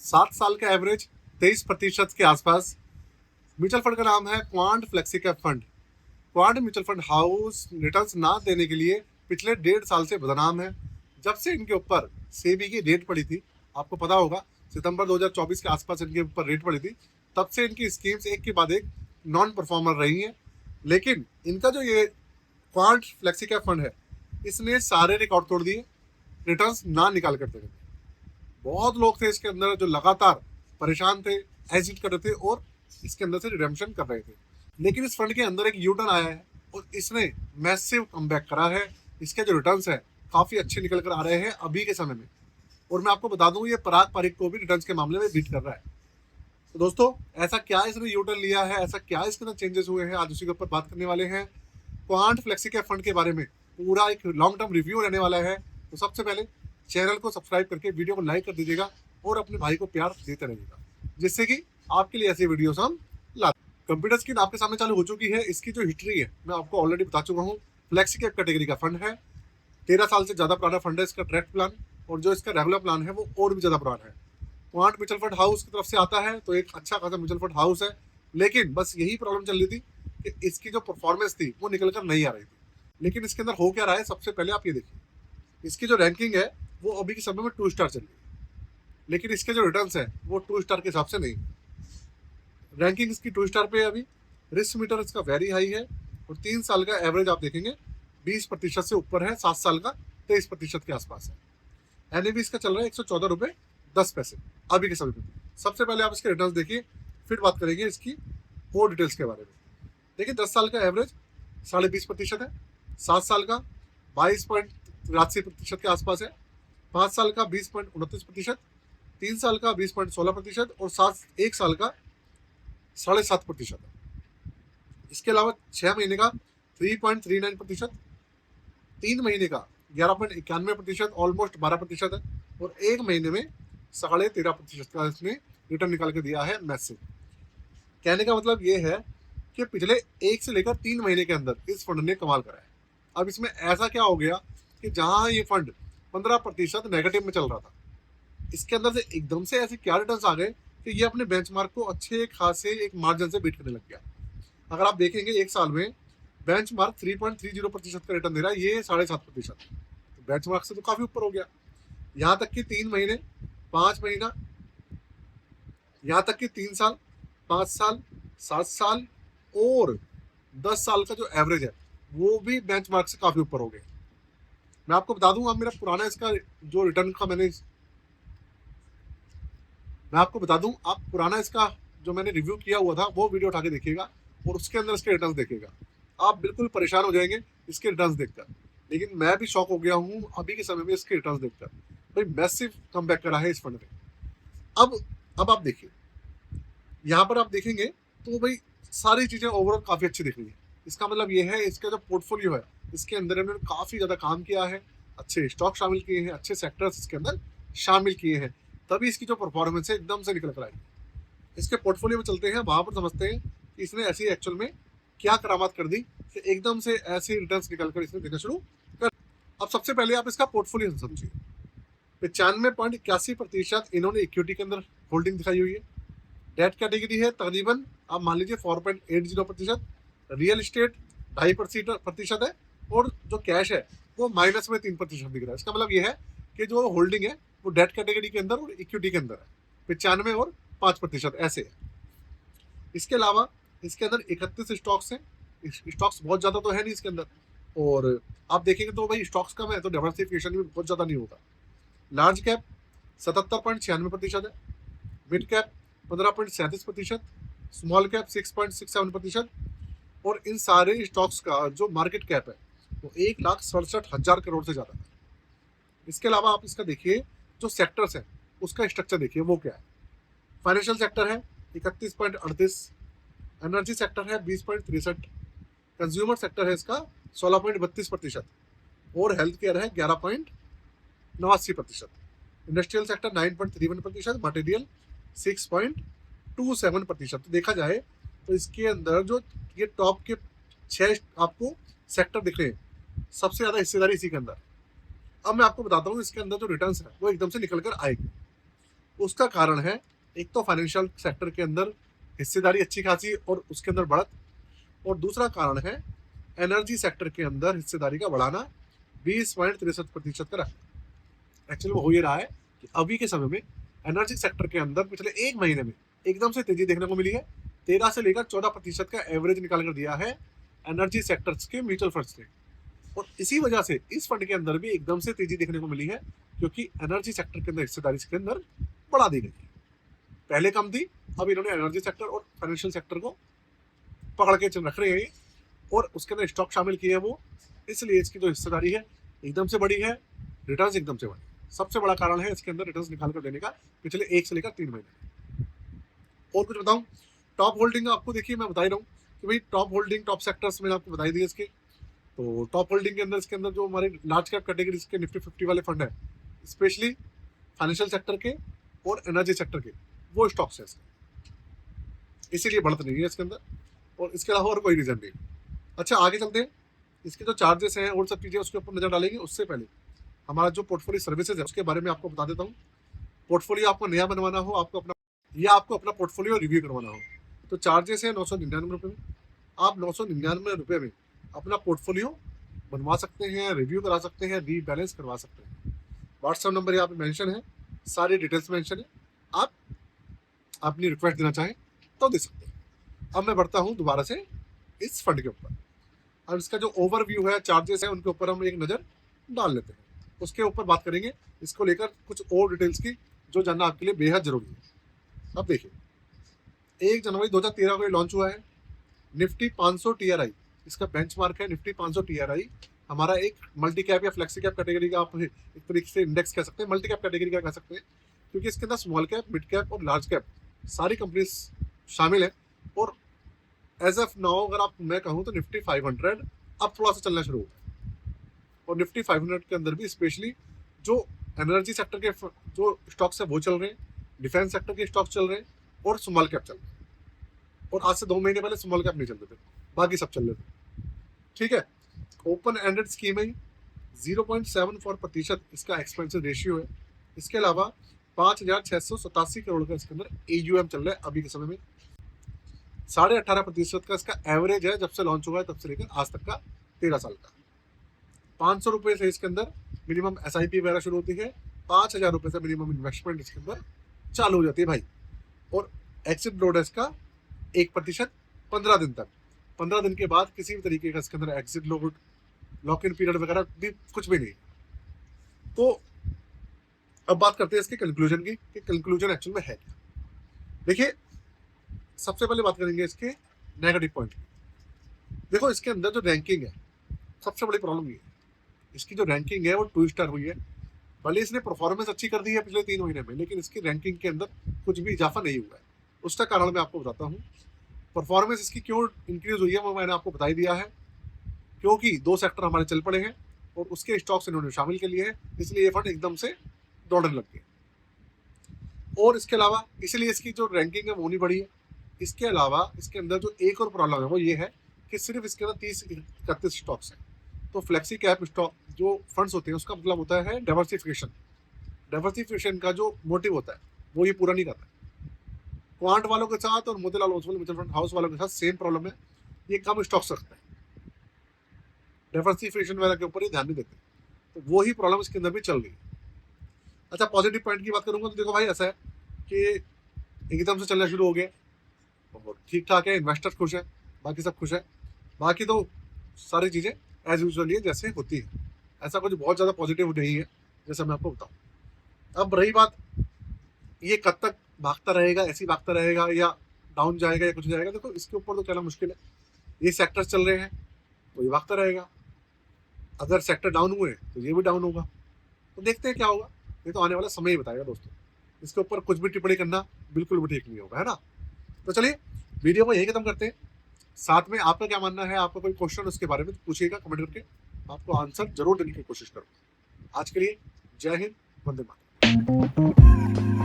7 साल का एवरेज 23% के आसपास। म्यूचुअल फंड का नाम है Quant Flexicap fund. Quant mutual fund house returns ना देने के लिए पिछले 1.5 साल से बदनाम है। जब से इनके ऊपर सेबी की रेट पड़ी थी, आपको पता होगा सितंबर 2024 के आसपास इनके ऊपर रेट पड़ी थी, तब से इनकी स्कीम्स एक के बाद एक नॉन परफॉर्मर रही हैं। लेकिन इनका जो ये क्वांट फ्लेक्सिकैप फंड है, इसने सारे रिकॉर्ड तोड़ दिए रिटर्न्स ना निकाल कर देने। बहुत लोग थे इसके अंदर जो लगातार परेशान थे, एग्जिट कर रहे थे और इसके अंदर से रिडेम्पशन कर रहे थे। लेकिन इस फंड के अंदर एक यू टर्न आया है और इसने मैसिव कमबैक करा है। इसके जो रिटर्न्स है काफ़ी अच्छे निकल कर आ रहे हैं अभी के समय में। और मैं आपको बता दूं, ये पराग पारिक को भी रिटर्न्स के मामले में बीट कर रहा है। तो दोस्तों, ऐसा क्या इसने यू टर्न लिया है, ऐसा क्या इसके अंदर चेंजेस हुए हैं, आज उसी के ऊपर बात करने वाले हैं। क्वांट फ्लेक्सिकैप फंड के बारे में पूरा एक लॉन्ग टर्म रिव्यू रहने वाला है। तो सबसे पहले चैनल को सब्सक्राइब करके वीडियो को लाइक कर दीजिएगा और अपने भाई को प्यार देते रहिएगा, जिससे कि आपके लिए ऐसी वीडियोस हम लाते। कंप्यूटर स्क्रीन आपके सामने चालू हो चुकी है। इसकी जो हिस्ट्री है मैं आपको ऑलरेडी बता चुका हूँ। फ्लेक्सिकैप कैटेगरी का फंड है, 13 साल से ज़्यादा पुराना फंड है इसका ट्रैक प्लान, और जो इसका रेगुलर प्लान है वो और भी ज़्यादा पुराना है। क्वांट म्यूचुअल फंड हाउस की तरफ से आता है, तो एक अच्छा खासा म्यूचुअल फंड हाउस है। लेकिन बस यही प्रॉब्लम चल रही थी कि इसकी जो परफॉर्मेंस थी वो निकल कर नहीं आ रही थी। लेकिन इसके अंदर हो क्या रहा है, सबसे पहले आप ये देखिए, इसकी जो रैंकिंग है वो अभी के समय में 2 स्टार चल रही है। लेकिन इसके जो रिटर्न्स है वो 2 स्टार के हिसाब से नहीं। रैंकिंग इसकी 2 स्टार पे है अभी। रिस्क मीटर इसका वेरी हाई है और 3 साल का एवरेज आप देखेंगे 20% से ऊपर है, 7 साल का 23% के आसपास है। एनएवी इसका चल रहा है 114 रुपये 10 पैसे अभी के समय में। सबसे पहले आप इसके रिटर्न्स देखिए, फिर बात करेंगे इसकी और डिटेल्स के बारे में। देखिए, 10 साल का एवरेज 20.5% है, 7 साल का 22.83% के आसपास है, 5 साल का 20.29%, 3 साल का 20.16% और 1 साल का 7.5% है। इसके अलावा 6 महीने का 3.39%, 3 महीने का 11.91%, ऑलमोस्ट 12% है, और 1 महीने में 13.5% का इसने रिटर्न निकाल के दिया है मैसिव। कहने का मतलब ये है कि पिछले 1 से लेकर 3 महीने के अंदर इस फंड ने कमाल करा है। अब इसमें ऐसा क्या हो गया कि जहां ये फंड 15% नेगेटिव में चल रहा था, इसके अंदर से एकदम से ऐसे क्या रिटर्न्स आ गए कि ये अपने बेंचमार्क को अच्छे खासे एक मार्जिन से बीट करने लग गया। अगर आप देखेंगे 1 साल में बेंचमार्क 3.30% का रिटर्न दे रहा है, ये 7.5%। तो बेंचमार्क से तो काफी ऊपर हो गया। यहाँ तक कि 3 महीने, 5 महीना, यहाँ तक कि 3 साल, 5 साल, 7 साल और 10 साल का जो एवरेज है वो भी बेंचमार्क से काफी ऊपर हो गए। मैं आपको बता दूं, आप मेरा पुराना इसका जो रिटर्न का मैं आपको बता दूं, आप पुराना इसका जो मैंने रिव्यू किया हुआ था वो वीडियो उठा के देखिएगा और उसके अंदर इसके रिटर्न्स देखिएगा। आप बिल्कुल परेशान हो जाएंगे इसके रिटर्न्स देखकर। लेकिन मैं भी शॉक हो गया हूँ अभी के समय में इसके रिटर्न्स देखकर। भाई मैसिव कमबैक करा है इस फंड ने। अब आप देखिए, यहाँ पर आप देखेंगे तो भाई सारी चीजें ओवरऑल काफी अच्छी दिख रही है। इसका मतलब ये है इसका जो पोर्टफोलियो है इसके अंदर इन्होंने काफी ज्यादा काम किया है, अच्छे स्टॉक शामिल किए हैं, अच्छे सेक्टर्स इसके अंदर शामिल किए हैं, तभी इसकी जो परफॉर्मेंस है एकदम से निकल कर आई। इसके पोर्टफोलियो में चलते हैं, वहां पर समझते हैं कि इसने ऐसी एक्चुअल में क्या करामात कर दी कि एकदम से ऐसे रिटर्न्स निकल कर इसने देना शुरू कर। अब सबसे पहले आप इसका पोर्टफोलियो समझिए। 95.81% इन्होंने इक्विटी के अंदर होल्डिंग दिखाई हुई है। डेट कैटेगरी है तकरीबन आप मान लीजिए 4.80%। रियल इस्टेट 2.5% है, और जो कैश है वो माइनस में 3% दिख रहा है। इसका मतलब ये है कि जो होल्डिंग है वो डेट कैटेगरी के अंदर और इक्विटी के अंदर है, 95 और 5% ऐसे है। इसके अलावा इसके अंदर 31 स्टॉक्स हैं। स्टॉक्स बहुत ज़्यादा तो है नहीं इसके अंदर, और आप देखेंगे तो भाई स्टॉक्स कम है तो डाइवर्सिफिकेशन भी बहुत ज़्यादा नहीं होगा। लार्ज कैप 77.96% है, मिड कैप 15.37%, स्मॉल कैप 6.67%, और इन सारे स्टॉक्स का जो मार्केट कैप है वो 1,67,000 करोड़ से ज़्यादा है। इसके अलावा आप इसका देखिए जो सेक्टर्स हैं उसका स्ट्रक्चर देखिए वो क्या है। फाइनेंशियल सेक्टर है 31.38, एनर्जी सेक्टर है 20.63, कंज्यूमर सेक्टर है इसका 16.32%, और हेल्थ केयर है 11.89%, इंडस्ट्रियल सेक्टर 9.31%, मटेरियल 6.27%। तो देखा जाए तो इसके अंदर जो ये टॉप के 6 आपको सेक्टर दिख रहे हैं, सबसे ज़्यादा हिस्सेदारी इसी के अंदर। अब मैं आपको बताता हूँ इसके अंदर जो रिटर्न्स है वो एकदम से निकल कर आएगी। उसका कारण है एक तो फाइनेंशियल सेक्टर के अंदर हिस्सेदारी अच्छी खासी और उसके अंदर बढ़त, और दूसरा कारण है एनर्जी सेक्टर के अंदर हिस्सेदारी का बढ़ाना 20.63% का रखना। एक्चुअली हो ये रहा है कि अभी के समय में एनर्जी सेक्टर के अंदर पिछले एक महीने में एकदम से तेजी देखने को मिली है। 13 से लेकर 14% का एवरेज निकाल कर दिया है एनर्जी सेक्टर्स के म्यूचुअल फंड्स ने, और इसी वजह से इस फंड के अंदर भी एकदम से तेजी देखने को मिली है, क्योंकि एनर्जी सेक्टर के अंदर हिस्सेदारी के अंदर बढ़ा दी गई है। पहले कम थी, अब इन्होंने एनर्जी सेक्टर और फाइनेंशियल सेक्टर को पकड़ के रख रहे हैं और उसके अंदर स्टॉक शामिल किए हैं वो, इसलिए इसकी जो हिस्सेदारी है एकदम से बढ़ी है, रिटर्न्स एकदम से बढ़े। सबसे बड़ा कारण है इसके अंदर रिटर्न्स निकाल कर देने का पिछले 1 से लेकर 3 महीने। और कुछ बताऊं, टॉप होल्डिंग आपको देखिए मैं बता ही रहा हूँ कि भाई टॉप होल्डिंग टॉप सेक्टर्स मैंने आपको बताई दिए इसके। तो टॉप होल्डिंग के अंदर इसके अंदर जो हमारे लार्ज कैप कैटेगरी के निफ्टी 50 वाले फंड है, स्पेशली फाइनेंशियल सेक्टर के और एनर्जी सेक्टर के, वो स्टॉक्स है इसके, इसीलिए बढ़त नहीं है इसके अंदर, और इसके अलावा और कोई रीजन नहीं। अच्छा आगे चलते हैं, इसके जो चार्जेस हैं और सब चीज़ें उसके ऊपर नजर डालेंगे। उससे पहले हमारा जो पोर्टफोलियो सर्विसेज है उसके बारे में आपको बता देता हूँ। पोर्टफोलियो आपको नया बनवाना हो, आपको अपना पोर्टफोलियो रिव्यू करवाना हो, तो चार्जेस है 999 रुपये में। आप 999 रुपये में अपना पोर्टफोलियो बनवा सकते हैं, रिव्यू करा सकते हैं, रीबैलेंस करवा सकते हैं। व्हाट्सएप नंबर यहाँ पे मेंशन है, सारी डिटेल्स मेंशन है, आप अपनी रिक्वेस्ट देना चाहें तो दे सकते हैं। अब मैं बढ़ता हूँ दोबारा से इस फंड के ऊपर, और इसका जो ओवरव्यू है, चार्जेस है, उनके ऊपर हम एक नज़र डाल लेते हैं, उसके ऊपर बात करेंगे इसको लेकर कुछ और डिटेल्स की जो जानना आपके लिए बेहद जरूरी है। अब देखिए, 1 जनवरी 2013 को ये लॉन्च हुआ है निफ्टी 500 TRI, इसका बेंचमार्क है निफ्टी 500 TRI। हमारा एक मल्टी कैप या फ्लेक्सी कैप कैटेगरी का आप एक तरीके से इंडेक्स कह सकते हैं, मल्टी कैप कैटेगरी का कह सकते हैं, क्योंकि इसके अंदर स्मॉल कैप, मिड कैप और लार्ज कैप सारी कंपनीज शामिल है। और एज ऑफ नाउ अगर मैं कहूँ तो निफ्टी 500 अब थोड़ा सा चलना शुरू हुआ है, और निफ्टी 500 के अंदर भी स्पेशली जो एनर्जी सेक्टर के जो स्टॉक्स है वो चल रहे हैं, डिफेंस सेक्टर के स्टॉक्स चल रहे हैं, और स्मॉल कैप चल रहे हैं। और आज से 2 महीने पहले स्मॉल कैप नहीं चलते थे, बाकी सब चल रहे थे। ठीक है, ओपन एंडेड स्कीम है, 0.74% इसका एक्सपेंशन रेशियो है। इसके अलावा 5,687 करोड़ का इसके अंदर AUM चल रहा है अभी के समय में। 18.5% का इसका एवरेज है, जब से लॉन्च हुआ है तब से लेकर आज तक का 13 साल का। 500 रुपये से इसके अंदर मिनिमम SIP वगैरह शुरू होती है, 5,000 रुपये से मिनिमम इन्वेस्टमेंट इसके अंदर चालू हो जाती है भाई। और एक्सिट लोड है इसका 1% 15 दिन तक। 15 दिन के बाद किसी भी तरीके का इसके अंदर exit load, lock in period वगैरह भी कुछ भी नहीं। तो अब बात करते हैं इसके कंक्लूजन की, कि कंक्लूजन एक्चुअल में है क्या। देखिए, सबसे पहले बात करेंगे इसके नेगेटिव पॉइंट की। देखो, इसके अंदर जो रैंकिंग है, सबसे बड़ी प्रॉब्लम ये है, इसकी जो रैंकिंग है वो 2 स्टार हुई है। भले इसने परफॉर्मेंस अच्छी कर दी है पिछले 3 महीने में, लेकिन इसकी रैंकिंग के अंदर कुछ भी इजाफा नहीं हुआ है। उसका कारण मैं आपको बताता हूँ। परफॉर्मेंस इसकी क्यों इंक्रीज हुई है वो मैंने आपको बता ही दिया है, क्योंकि 2 सेक्टर हमारे चल पड़े हैं और उसके स्टॉक्स इन्होंने शामिल कर लिए हैं, इसलिए ये फंड एकदम से दौड़ने लग गए। और इसके अलावा इसलिए इसकी जो रैंकिंग है वो नहीं बढ़ी है। इसके अलावा इसके अंदर जो एक और प्रॉब्लम है वो ये है कि सिर्फ इसके अंदर 30-31 स्टॉक्स हैं। तो फ्लेक्सी कैप स्टॉक जो फंड्स होते हैं उसका मतलब होता है डाइवर्सिफिकेशन। डाइवर्सिफिकेशन का जो मोटिव होता है वो ये पूरा नहीं करता। क्वांट वालों के साथ और Motilal Oswal mutual fund house वालों के साथ सेम प्रॉब्लम है, ये कम स्टॉक्स रखते हैं, डाइवर्सिफिकेशन वगैरह के ऊपर ये ध्यान नहीं देते। तो वो ही प्रॉब्लम इसके अंदर भी चल रही है। अच्छा, पॉजिटिव पॉइंट की बात करूंगा तो देखो भाई, ऐसा है कि एकदम से चलना शुरू हो गया और ठीक ठाक है, इन्वेस्टर खुश है, बाकी सब खुश है, बाकी तो सारी चीज़ें एज यूजल है जैसे होती है। ऐसा कुछ बहुत ज़्यादा पॉजिटिव नहीं है जैसा मैं आपको बताऊँ। अब रही बात, ये कब तक भागता रहेगा, ऐसे ही भागता रहेगा या डाउन जाएगा या कुछ जाएगा, देखो इसके ऊपर तो कहना मुश्किल है। ये सेक्टर्स चल रहे हैं तो ये भागता रहेगा, अगर सेक्टर डाउन हुए तो ये भी डाउन होगा। तो देखते हैं क्या होगा, ये तो आने वाला समय ही बताएगा दोस्तों। इसके ऊपर कुछ भी टिप्पणी करना बिल्कुल भी ठीक नहीं होगा, है ना। तो चलिए वीडियो को यही खत्म करते हैं। साथ में आपका क्या मानना है, आपका कोई क्वेश्चन उसके बारे में पूछिएगा कमेंट करके, आपको आंसर जरूर देने की कोशिश करूँगा। आज के लिए जय हिंद, वंदे मातरम।